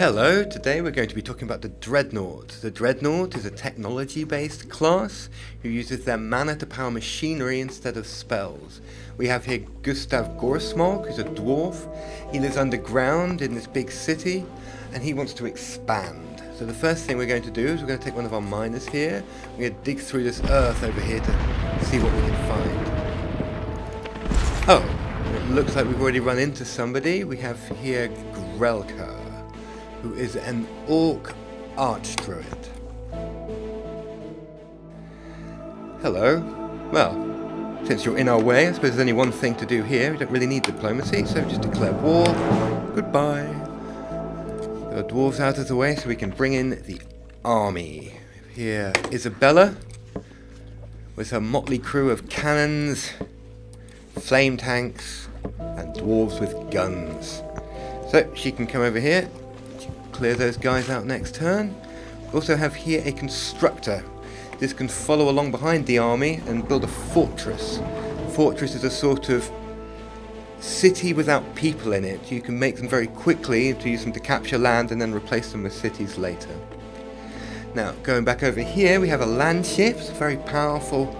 Hello, today we're going to be talking about the Dreadnought. The Dreadnought is a technology-based class who uses their mana to power machinery instead of spells. We have here Gustav Gorsmog, who's a dwarf. He lives underground in this big city, and he wants to expand. So the first thing we're going to do is we're going to take one of our miners here. We're going to dig through this earth over here to see what we can find. Oh, it looks like we've already run into somebody. We have here Elke, who is an orc archdruid. Hello. Well, since you're in our way, I suppose there's only one thing to do here. We don't really need diplomacy, so just declare war. Goodbye. Get our dwarves out of the way so we can bring in the army. Here, Isabella, with her motley crew of cannons, flame tanks, and dwarves with guns. So she can come over here, clear those guys out next turn. We also have here a constructor. This can follow along behind the army and build a fortress. Fortress is a sort of city without people in it. You can make them very quickly to use them to capture land and then replace them with cities later. Now, going back over here, we have a land ship. It's a very powerful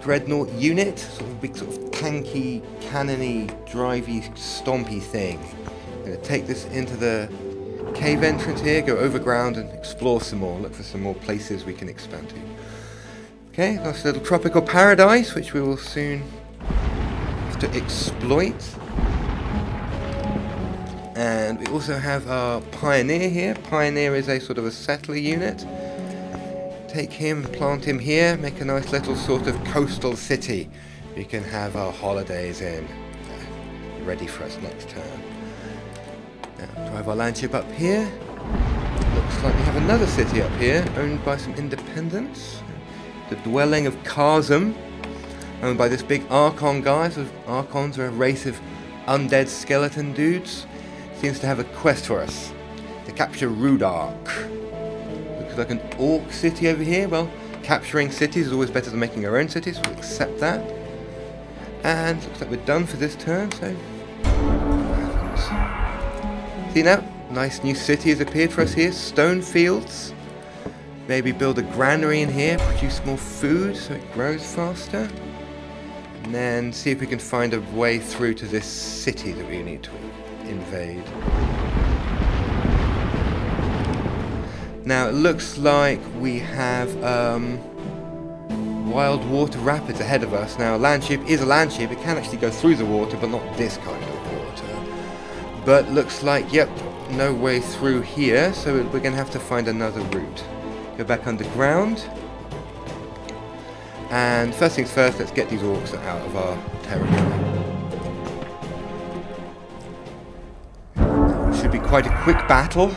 Dreadnought unit. Sort of a big sort of tanky, cannony, drivey, stompy thing. I'm going to take this into the cave entrance here, go overground and explore some more, look for some more places we can expand to. Okay, nice little tropical paradise which we will soon have to exploit. And we also have our pioneer here. Pioneer is a sort of a settler unit. Take him, plant him here, make a nice little sort of coastal city we can have our holidays in. Ready for us next turn. Now, drive our landship up here. Looks like we have another city up here, owned by some independents. The dwelling of Karzum, owned by this big Archon guy. So Archons are a race of undead skeleton dudes. Seems to have a quest for us to capture Rudark. Looks like an orc city over here. Well, capturing cities is always better than making our own cities, so we'll accept that. And looks like we're done for this turn, so see now, nice new city has appeared for us here, stone fields. Maybe build a granary in here, produce more food so it grows faster. And then see if we can find a way through to this city that we need to invade. Now it looks like we have wild water rapids ahead of us. Now a landship is a landship, it can actually go through the water, but not this kind of water. But looks like, yep, no way through here, so we're going to have to find another route. Go back underground. And first things first, let's get these orcs out of our territory. It should be quite a quick battle.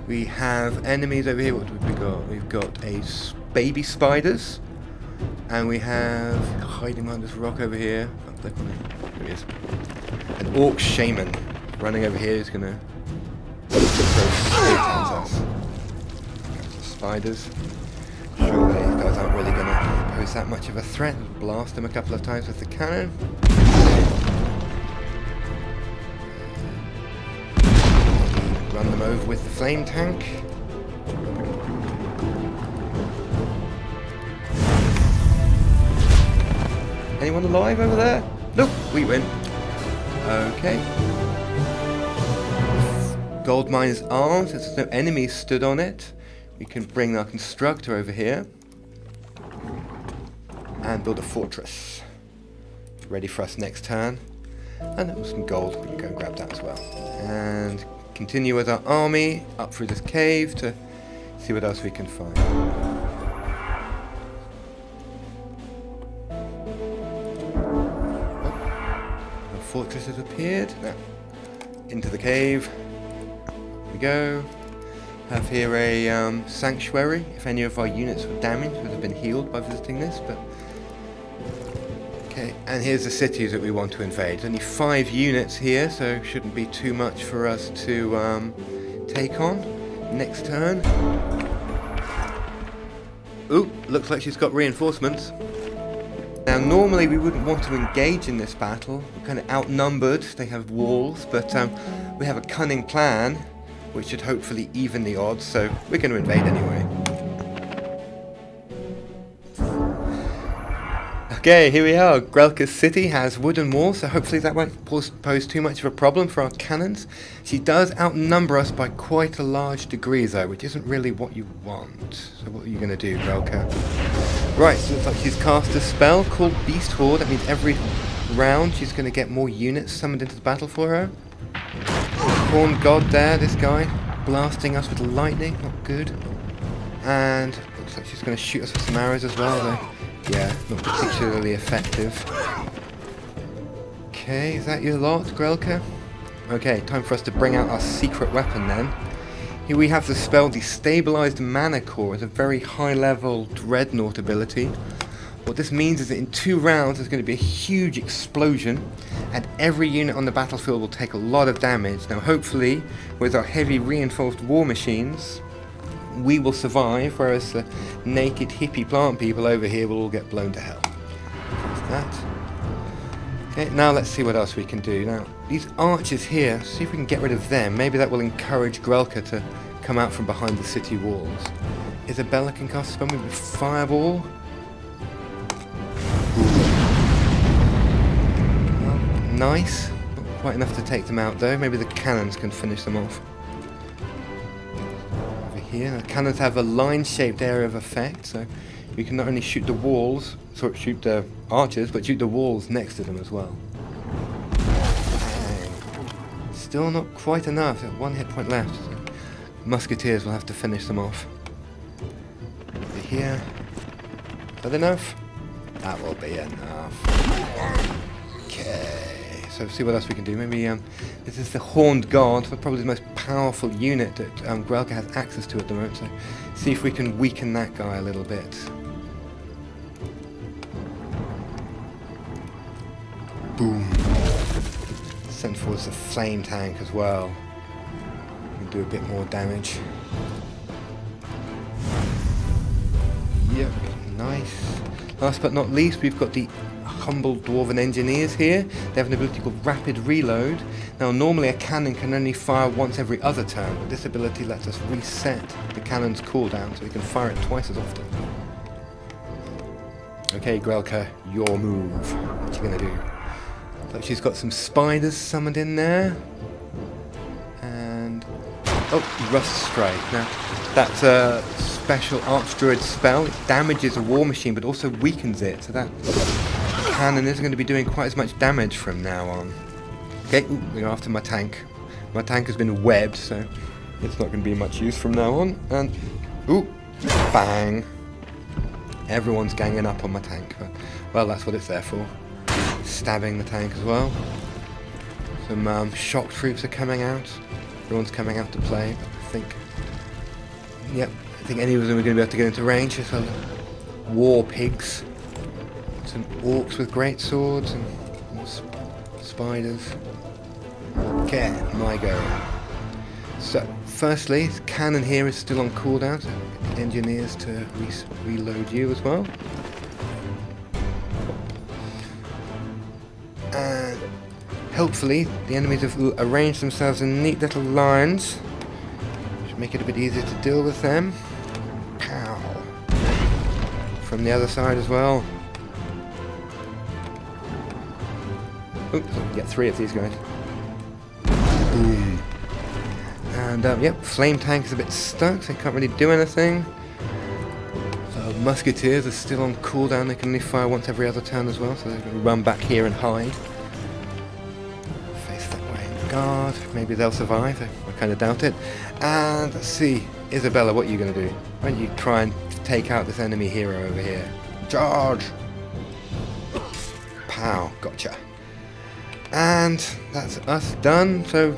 We have enemies over here. What have we got? We've got baby spiders. And we have, hiding behind this rock over here. Oh, there he is. An orc shaman. Running over here is going to throw us. Spiders. Surely these guys aren't really going to pose that much of a threat. Blast them a couple of times with the cannon. Run them over with the flame tank. Anyone alive over there? Nope, we win. Okay. Gold miner's arms, since there's no enemies stood on it, we can bring our constructor over here and build a fortress. Ready for us next turn. And there was some gold, we can go and grab that as well. And continue with our army up through this cave to see what else we can find. Our fortress has appeared. Now, into the cave. We go. Have here a sanctuary. If any of our units were damaged, would have been healed by visiting this. But okay, and here's the cities that we want to invade. Only 5 units here, so shouldn't be too much for us to take on. Next turn. Ooh, looks like she's got reinforcements. Now normally we wouldn't want to engage in this battle. We're kind of outnumbered. They have walls, but we have a cunning plan. which should hopefully even the odds, so we're going to invade anyway. Okay, here we are. Grelka's city has wooden walls, so hopefully that won't pose too much of a problem for our cannons. She does outnumber us by quite a large degree though, which isn't really what you want. So what are you going to do, Grelka? Right, so it looks like she's cast a spell called Beast Horde. That means every round she's going to get more units summoned into the battle for her. Horned God there, this guy, blasting us with lightning, not good. And looks like she's going to shoot us with some arrows as well though. Yeah, not particularly effective. Okay, is that your lot, Grelka? Okay, time for us to bring out our secret weapon then. Here we have the spell Destabilized Mana Core as a very high level Dreadnought ability. What this means is that in 2 rounds there's going to be a huge explosion and every unit on the battlefield will take a lot of damage. Now hopefully with our heavy reinforced war machines we will survive, whereas the naked hippie plant people over here will all get blown to hell. That's that. Okay, now let's see what else we can do. Now, these archers here, see if we can get rid of them. Maybe that will encourage Grelka to come out from behind the city walls. Isabella can cast a spell with Fireball. Well, nice. Not quite enough to take them out though. Maybe the cannons can finish them off. Here, the cannons have a line-shaped area of effect, so you can not only shoot the walls, shoot the archers, but shoot the walls next to them as well. Still not quite enough. 1 hit point left. So musketeers will have to finish them off. Over here. Is that enough? That will be enough. Okay. So see what else we can do. Maybe this is the Horned Guard, probably the most powerful unit that Grelka has access to at the moment. So see if we can weaken that guy a little bit. Boom. Send forward the flame tank as well. We can do a bit more damage. Yep, nice. Last but not least, we've got the humble dwarven engineers here. They have an ability called Rapid Reload. Now normally a cannon can only fire once every other turn, but this ability lets us reset the cannon's cooldown so we can fire it twice as often. Okay, Grelka, your move. What you gonna do? Looks like she's got some spiders summoned in there. And oh, Rust Strike. Now that's a special Archdruid spell. It damages a war machine but also weakens it, so that cannon isn't going to be doing quite as much damage from now on. Okay, we're after my tank. My tank has been webbed, so it's not going to be much use from now on. And ooh, bang! Everyone's ganging up on my tank. But, well, that's what it's there for. Stabbing the tank as well. Some shock troops are coming out. Everyone's coming out to play. But I think, yep, I think any of them are going to be able to get into range. There's some war pigs. Some orcs with great swords and spiders. Okay, my go. So, firstly, the cannon here is still on cooldown, so get the engineers to reload you as well. And hopefully, the enemies have arranged themselves in neat little lines, which make it a bit easier to deal with them. Pow! From the other side as well. Oops, get 3 of these guys. Boom. And yep, flame tank is a bit stuck, so they can't really do anything. Musketeers are still on cooldown, they can only fire once every other turn as well, so they're going to run back here and hide. Face that way in the guard, maybe they'll survive, I kind of doubt it. And let's see, Isabella, what are you going to do? Why don't you try and take out this enemy hero over here? Charge! Pow, gotcha. And that's us done, so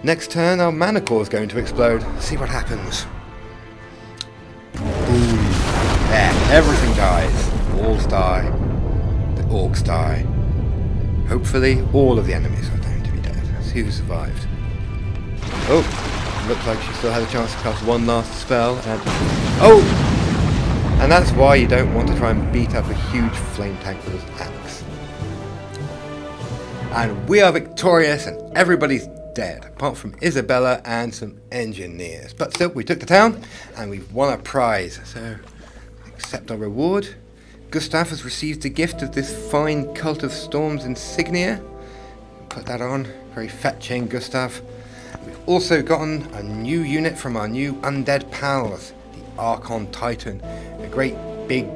next turn our mana core is going to explode. See what happens. Boom. There, everything dies. The walls die. The orcs die. Hopefully all of the enemies are going to be dead. Let's see who survived. Oh, looks like she still had a chance to cast one last spell. And oh! And that's why you don't want to try and beat up a huge flame tank with his axe. And we are victorious and everybody's dead, apart from Isabella and some engineers. But still, we took the town, and we've won a prize, so accept our reward. Gustav has received the gift of this fine Cult of Storms insignia. Put that on, very fetching, Gustav. We've also gotten a new unit from our new undead pals, the Archon Titan, a great big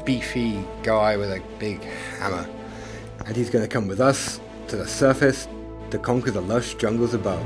beefy guy with a big hammer. And he's going to come with us to the surface to conquer the lush jungles above.